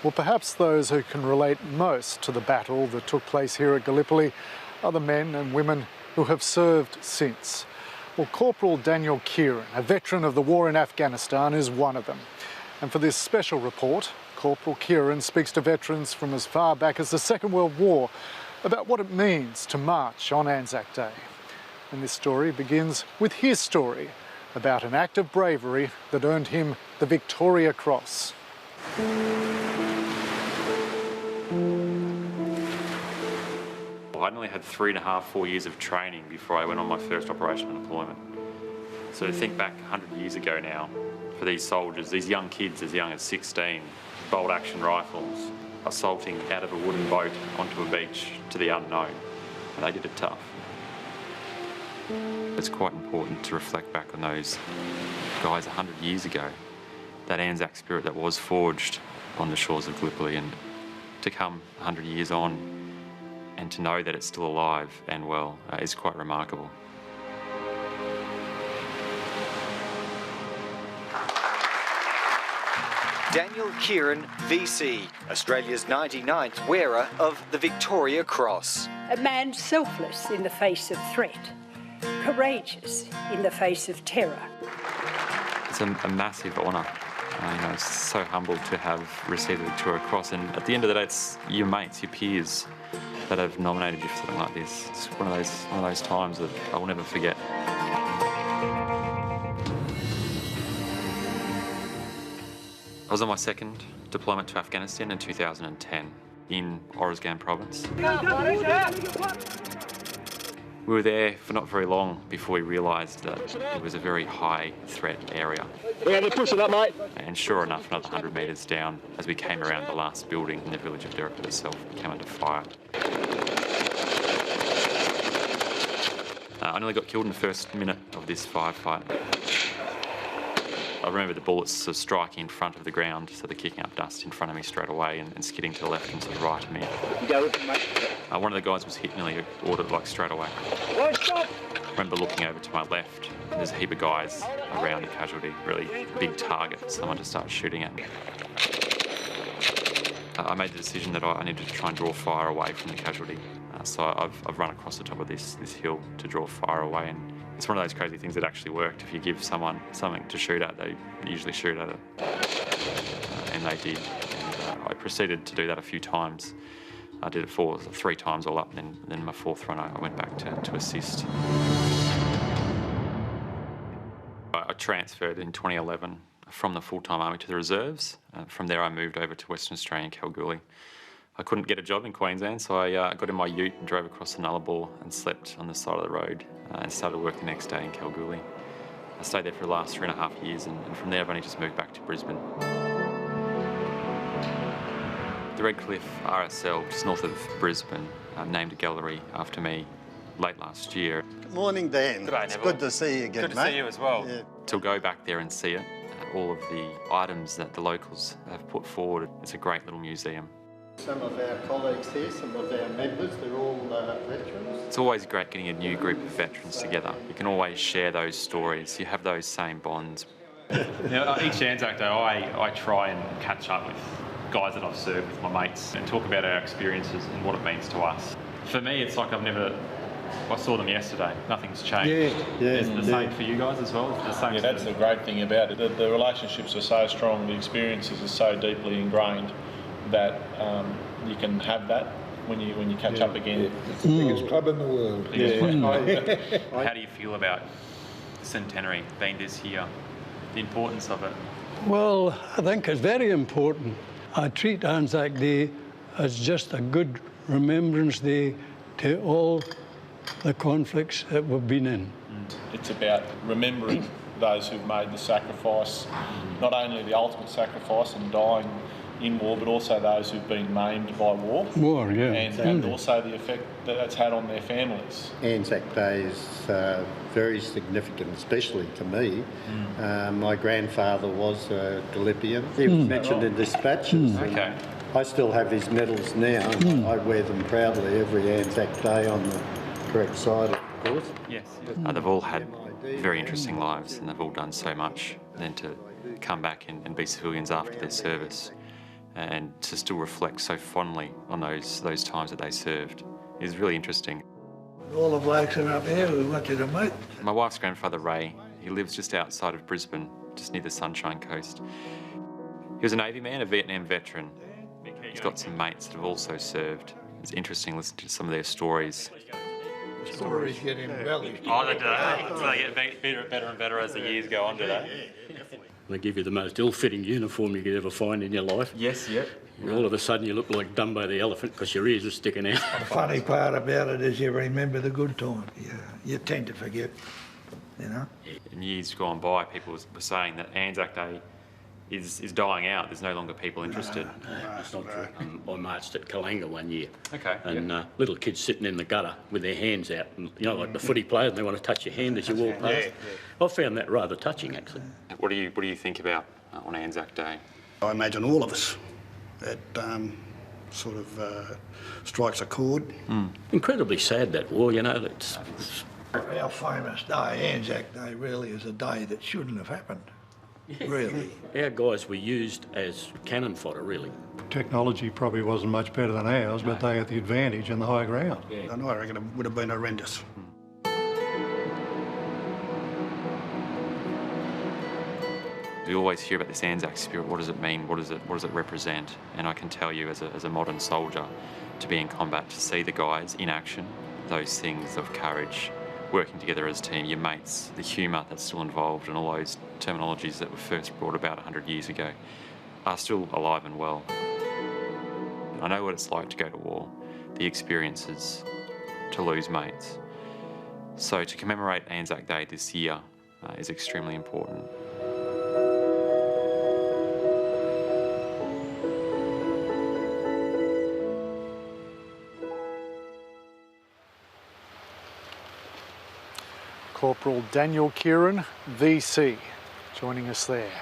Well, perhaps those who can relate most to the battle that took place here at Gallipoli are the men and women who have served since. Well, Corporal Daniel Keighran, a veteran of the war in Afghanistan, is one of them. And for this special report, Corporal Keighran speaks to veterans from as far back as the Second World War about what it means to march on Anzac Day. And this story begins with his story about an act of bravery that earned him the Victoria Cross. I'd only had 3.5, 4 years of training before I went on my first operational deployment. So to think back 100 years ago now, for these soldiers, these young kids as young as 16, bolt action rifles, assaulting out of a wooden boat onto a beach to the unknown, and they did it tough. It's quite important to reflect back on those guys 100 years ago, that Anzac spirit that was forged on the shores of Gallipoli, and to come 100 years on and to know that it's still alive and well is quite remarkable. Daniel Keighran, VC, Australia's 99th wearer of the Victoria Cross. A man selfless in the face of threat, courageous in the face of terror. It's a massive honour. It's so humbled to have received the Victoria Cross, and at the end of the day, it's your mates, your peers that have nominated you for something like this. It's one of those times that I will never forget. I was on my second deployment to Afghanistan in 2010 in Oruzgan province. We were there for not very long before we realised that it was a very high threat area. We're going to push it up, mate. And sure enough, another 100 metres down, as we came around the last building in the village of Derriput itself, we came under fire. I nearly got killed in the first minute of this firefight. I remember the bullets sort of striking in front of the ground, so they're kicking up dust in front of me straight away and skidding to the left and to the right of me. One of the guys was hit nearly ordered like straight away. I remember looking over to my left, and there's a heap of guys around the casualty, really big target, someone to start shooting at me. I made the decision that I needed to try and draw fire away from the casualty. So I've run across the top of this hill to draw fire away, and it's one of those crazy things that actually worked. If you give someone something to shoot at, they usually shoot at it. And they did. And I proceeded to do that a few times. I did it 3 times all up, and then my 4th run I went back to assist. I transferred in 2011 from the full-time army to the reserves. From there I moved over to Western Australia and Kalgoorlie. I couldn't get a job in Queensland, so I got in my ute and drove across the Nullarbor and slept on the side of the road and started work the next day in Kalgoorlie. I stayed there for the last 3.5 years, and from there I've only just moved back to Brisbane. The Red Cliff RSL, just north of Brisbane, named a gallery after me late last year. Good morning, Dan. G'day, it's Neville. good to see you again, Good to mate. see you as well. Yeah. To go back there and see it, all of the items that the locals have put forward, it's a great little museum. Some of our colleagues here, some of our members, they're all veterans. It's always great getting a new group of veterans together. You can always share those stories. You have those same bonds. Each Anzac Day, I try and catch up with guys that I've served with, my mates, and talk about our experiences and what it means to us. For me, it's like I saw them yesterday. Nothing's changed. Is the same for you guys as well? The same. Yeah, that's the great thing about it. The relationships are so strong, the experiences are so deeply ingrained that you can have that when you catch up again. Yeah. It's the biggest club in the world. How do you feel about Centenary being this year? The importance of it? Well, I think it's very important. I treat Anzac Day as just a good remembrance day to all the conflicts that we've been in. It's about remembering those who've made the sacrifice, not only the ultimate sacrifice and dying in war, but also those who've been maimed by war. War, yeah. And also the effect that that's had on their families. Anzac Day is very significant, especially to me. My grandfather was a Gallipian. He was mentioned in dispatches. Okay. I still have his medals now. I wear them proudly every Anzac Day on the correct side, of course. Yes. They've all had very interesting lives, and they've all done so much. And then to come back and be civilians after their service and to still reflect so fondly on those times that they served is really interesting. All the blokes are up here we want you to meet. My wife's grandfather, Ray, he lives just outside of Brisbane, just near the Sunshine Coast. He was a Navy man, a Vietnam veteran. He's got some mates that have also served. It's interesting listening to some of their stories. Stories get embellished. Oh, they do. So they get better and better as the years go on, do they? They give you the most ill-fitting uniform you could ever find in your life. Yes, yep. And all of a sudden you look like Dumbo the elephant because your ears are sticking out. The funny part about it is you remember the good times. You tend to forget, you know. In years gone by, people were saying that Anzac Day is dying out. There's no longer people interested. No, that's not true. I marched at Kalanga one year. Okay. And little kids sitting in the gutter with their hands out, and, you know, like the footy players, and they want to touch your hand as you walk past. I found that rather touching, actually. What do you think about on Anzac Day? I imagine all of us, it sort of strikes a chord. Incredibly sad, that war, you know. It's Our famous day, Anzac Day, really is a day that shouldn't have happened. Really. Our guys were used as cannon fodder, really. Technology probably wasn't much better than ours, but they had the advantage in the high ground. Yeah. And I reckon it would have been horrendous. We always hear about this Anzac spirit. What does it mean? What does it represent? And I can tell you, as a modern soldier, to be in combat, to see the guys in action, those things of courage, working together as a team, your mates, the humour that's still involved, and all those terminologies that were first brought about 100 years ago, are still alive and well. I know what it's like to go to war, the experiences, to lose mates. So to commemorate Anzac Day this year is extremely important. Corporal Daniel Keighran, VC, joining us there.